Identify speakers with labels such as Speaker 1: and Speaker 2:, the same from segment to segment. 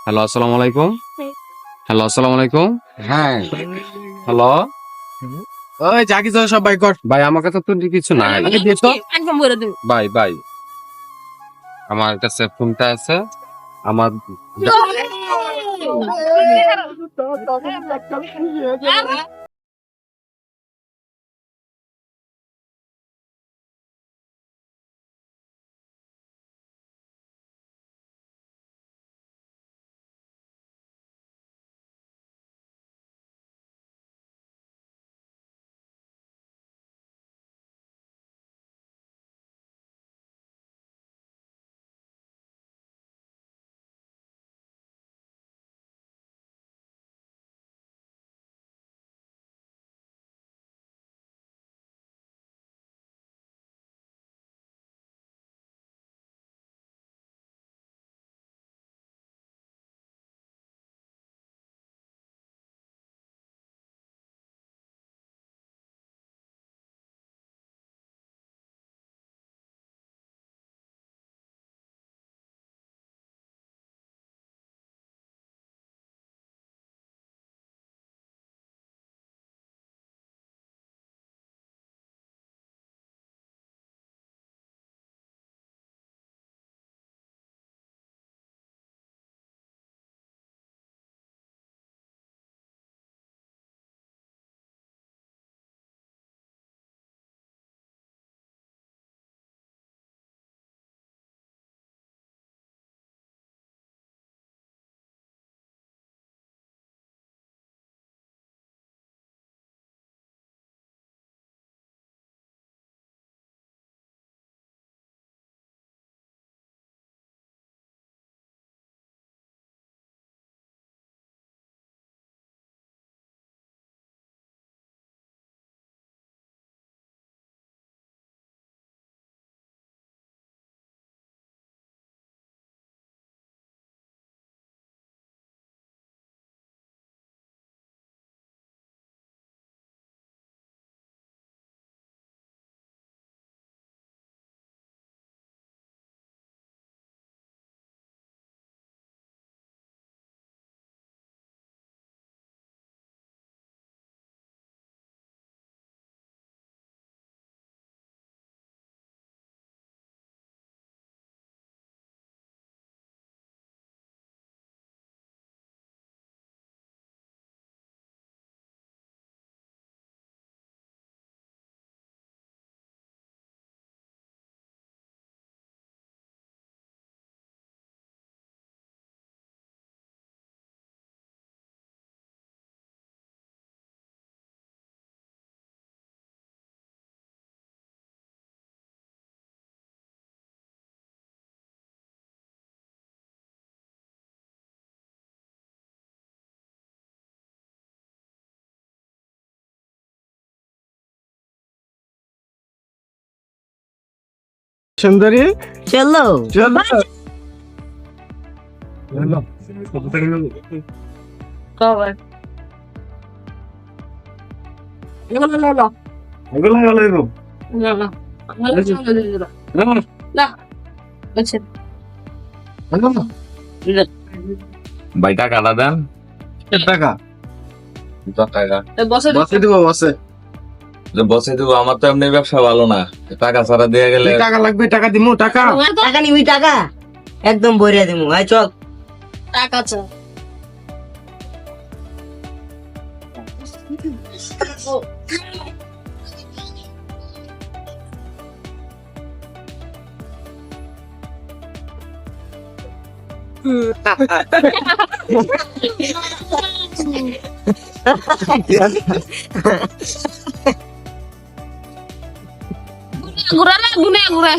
Speaker 1: Hello, আসসালামু আলাইকুম। Hello, আসসালামু আলাইকুম।
Speaker 2: হ্যাঁ,
Speaker 1: হ্যালো
Speaker 2: ওই যা কিছু সব বাই কর।
Speaker 1: ভাই, আমার কাছে তো কিছু নাই।
Speaker 2: আগে দে তো।
Speaker 3: একদম বলে দেব।
Speaker 1: ভাই ভাই, আমার কাছে ফোনটা আছে। আমার
Speaker 2: সুন্দরী
Speaker 3: চলো
Speaker 2: চলো
Speaker 3: কবে না না না
Speaker 2: এগুলো হলো এরকম
Speaker 3: না না ভালো চলে দিল না আচ্ছা
Speaker 1: ভাই, টাকাটা দেন।
Speaker 2: টাকা
Speaker 1: টাকা
Speaker 3: বসে
Speaker 2: বসে দিব বসে
Speaker 1: বসে দেবো। আমার তো এমনি ব্যবসা ভালো না, টাকা ছাড়া দিয়ে গেলে।
Speaker 2: টাকা লাগবে, টাকা দিমু টাকা
Speaker 4: টাকা নিবি টাকা একদম ভরিয়া দিমু আয় চল
Speaker 3: টাকা চা ঘুরা না গুনে ঘুরে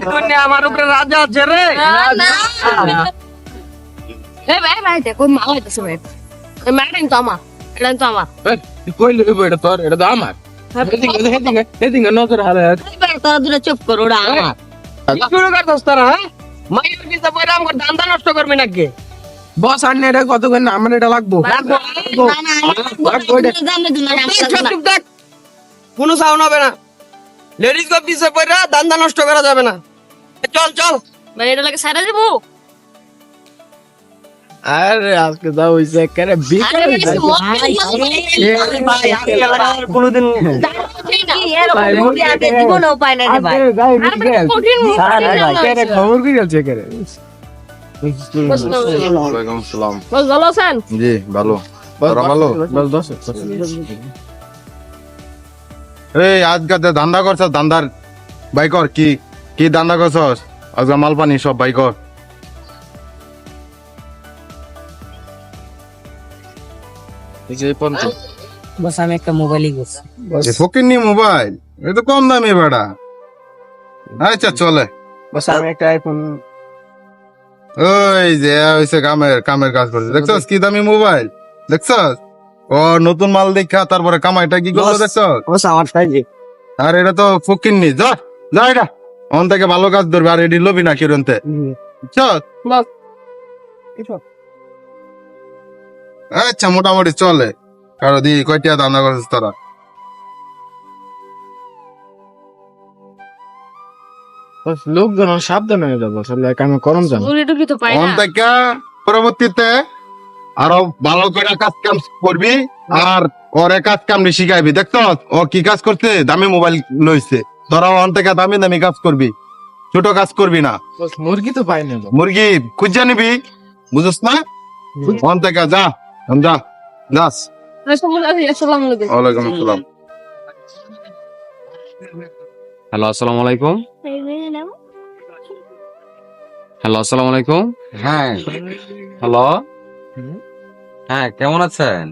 Speaker 4: তুই আমার উপরে রাজা আছে রে
Speaker 3: এ ভাই ভাই দেখো মাল হইতেছে ভাই ম্যাডাম তো আমার এটা তো আমার
Speaker 2: কই লইব এটা তোর, এটা তো আমার। হেদিকে নজর হালে
Speaker 4: তোরা দূরে চুপ কর ওরা আমার শুরু করতেছ তোরা হ্যাঁ মাইয়ের পিছে পয়রা আমার ধান্দা নষ্ট করবি নাকি
Speaker 2: বস আর এটা কত করে না, আমার এটা লাগবো।
Speaker 4: চুপ দেখ কোনো সাউন্ড হবে না লেডিস গো পিছে পড়া দান্দা নষ্ট করা যাবে না। চল চল।
Speaker 3: ভাই এটা লাগে সারা দেবো।
Speaker 2: আরে আজকে দাও হইছে করে বিকাল
Speaker 3: আরে বেশি মদ খেলে
Speaker 4: ভাই আমি আর কোনোদিন
Speaker 2: ভাই
Speaker 5: জীবন উপায় নাই রে ভাই।
Speaker 3: কঠিন
Speaker 2: খবর কি গেছে করে
Speaker 1: ওয়ালাইকুম আসসালাম।
Speaker 3: বস ভালো আছেন?
Speaker 1: জি ভালো। তোরা ভালো?
Speaker 2: বস দশ
Speaker 6: এই আজকে ধান্দা করছস, ধান্দার বাই কর। কি কি ধান্দা করছস? আজকে মাল পানি সব বাই কর।
Speaker 2: এই যে পঞ্চ
Speaker 5: বস আমি একটা মোবাইলই করছি।
Speaker 6: এ ফকিন্নি মোবাইল, এ তো কম দামি বেটা। আচ্ছা চলে।
Speaker 2: বস আমি একটা আইফোন
Speaker 6: ওই যে হইছে কামের কামের কাজ করছে, দেখছস কি দামি মোবাইল দেখছস? ও নতুন মাল দেখা তারপরে কামাইটা কি করলো দেখছস?
Speaker 4: বস আমার তাই যে
Speaker 6: আর এটা তো ফকিন্নি, যা যা এটা অন থেকে ভালো কাজ ধরবে। আর এটি লবি না কিরন্তে, বুঝছস?
Speaker 3: বস
Speaker 6: আচ্ছা মোটামুটি চলে। কারো দি কয়টা ধান্দা করছিস তোরা?
Speaker 2: বস লোকজন সাবধান হয়ে যাবো আসলে আমি করম জানো
Speaker 3: উড়ি টুকি তো পাই
Speaker 6: অন
Speaker 3: না।
Speaker 6: থেকে পরবর্তীতে আরো ভালো করে কাজ কাম করবি আর ওরে কাজ কাম শিখাইবি। দেখছস ও কি কাজ করছে? দামি মোবাইল লইছে। তোরা অন থেকে দামি দামি কাজ করবি, ছোট কাজ করবি না।
Speaker 2: বস মুরগি তো পাই না
Speaker 6: মুরগি খুঁজা নিবি, বুঝছ না? অন থেকে যা যা যাস।
Speaker 3: আসসালামু আলাইকুম।
Speaker 6: ওয়ালাইকুম আসসালাম।
Speaker 1: হ্যালো আসসালামু আলাইকুম। হ্যালো আসসালামু আলাইকুম। হ্যাঁ হ্যালো, হ্যাঁ কেমন আছেন?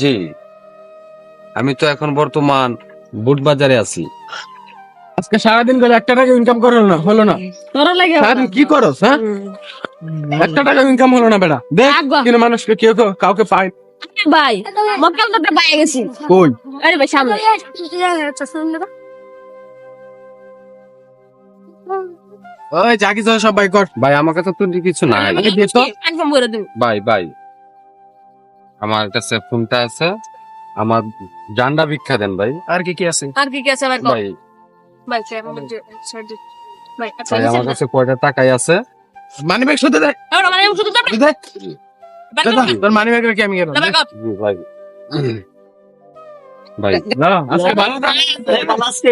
Speaker 1: জি আমি তো এখন বর্তমান বুট বাজারে আছি।
Speaker 2: আজকে সারাদিন করে একটা টাকা ইনকাম করলো না, হলো না।
Speaker 3: তোরা লাগে
Speaker 2: সারাদিন কি করস? হ্যাঁ, একটা টাকা ইনকাম হলো না বেটা। দেখ
Speaker 3: একবার।
Speaker 2: কিন্তু মানুষকে কেউ কাউকে পায়
Speaker 3: ভাই মক্কাল তো পাই গেছি।
Speaker 2: কই?
Speaker 3: আরে ভাই সামনে।
Speaker 2: ওই যা কিছু সব বাই কর।
Speaker 1: ভাই আমার কাছে তো কিছু নাই।
Speaker 2: আগে দে তো।
Speaker 3: একদম বলে দিন।
Speaker 1: ভাই ভাই আমার কাছে ফোনটা আছে, আমার জান্ডা ভিক্ষা দেন ভাই।
Speaker 2: আর কি কি আছে?
Speaker 3: আর কি কি আছে ভাই?
Speaker 1: ভাই
Speaker 3: ভাই ভাই আচ্ছা
Speaker 1: ভাই আমার কাছে কয়টা টাকাই আছে?
Speaker 2: মানি ব্যাগ শুধু দে।
Speaker 3: এবার মানে শুধু তো
Speaker 2: দে। তোর মানি ব্যাগ রেখে আমি গেলাম।
Speaker 1: জি ভাই। ভাই
Speaker 2: না, আজকে ভালো থাক।
Speaker 4: ভালো আছে।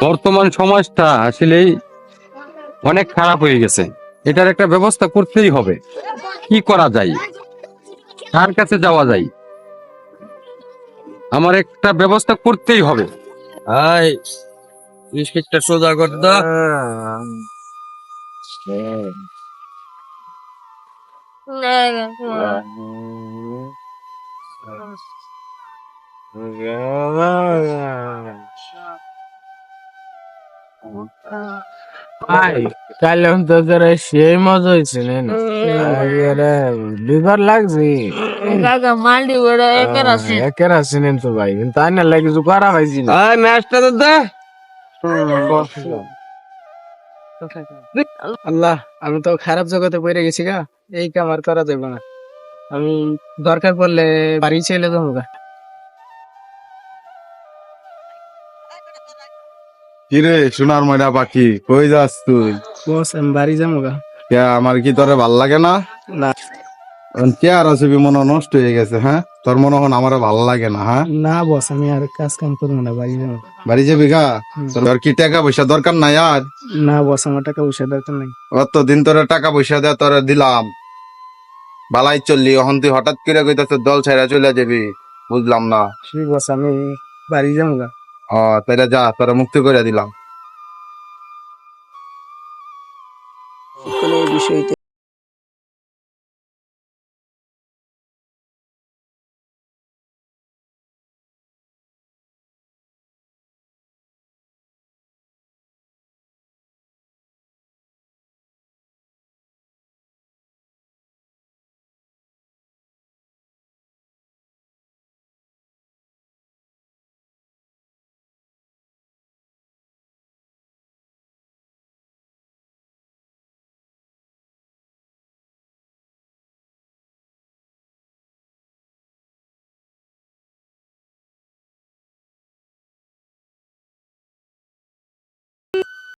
Speaker 1: বর্তমান সমাজটা আসলেই অনেক খারাপ হয়ে গেছে, এটার একটা ব্যবস্থা করতেই হবে। কি করা যায়, কার কাছে যাওয়া যায়? আমার একটা ব্যবস্থা করতেই হবে।
Speaker 4: আই বিস্কিটটা সোজা কর দা।
Speaker 2: ভাই কালে তো করে সেই মজা হয়েছে না, লিভার লাগছে
Speaker 3: মাল্টি বড় একের আছে।
Speaker 2: একের আছে নেন তো ভাই, কিন্তু আইনা লাগে কিছু করা পাইছি না।
Speaker 4: আই ম্যাচটা তো দে।
Speaker 2: আল্লাহ, আমি তো খারাপ জগতে পড়ে গেছি গা, এই কাম আর করা যাবে না। আমি দরকার পড়লে বাড়ি চলে যাবো গা।
Speaker 6: কিরে সোনার ময়না পাখি, কই যাস তুই?
Speaker 2: বস আমি বাড়ি যাবো গা।
Speaker 6: কে আমার কি তোরে ভাল লাগে না?
Speaker 2: না
Speaker 6: চেয়ার আছে মনে হয় নষ্ট হয়ে গেছে। হ্যাঁ তোর মনে হয় আমার ভাল লাগে না? হ্যাঁ
Speaker 2: না বস, আমি আর কাজ কাম করবো না, বাড়ি যাবো।
Speaker 6: বাড়ি যাবি গা? তোর কি টাকা পয়সা দরকার নাই আর?
Speaker 2: না বস, আমার টাকা পয়সা দরকার নাই।
Speaker 6: অতদিন তোরে টাকা পয়সা দেয়া তোরে দিলাম, বালাই চললি, এখন তুই হঠাৎ করে কইতাছ দল ছাইরা চলে যাবি, বুঝলাম না।
Speaker 2: ঠিক বস, আমি বাড়ি যাবো গা।
Speaker 6: তাইলে যা, তোরা মুক্তি করে দিলাম।
Speaker 5: কোনো বিষয়তে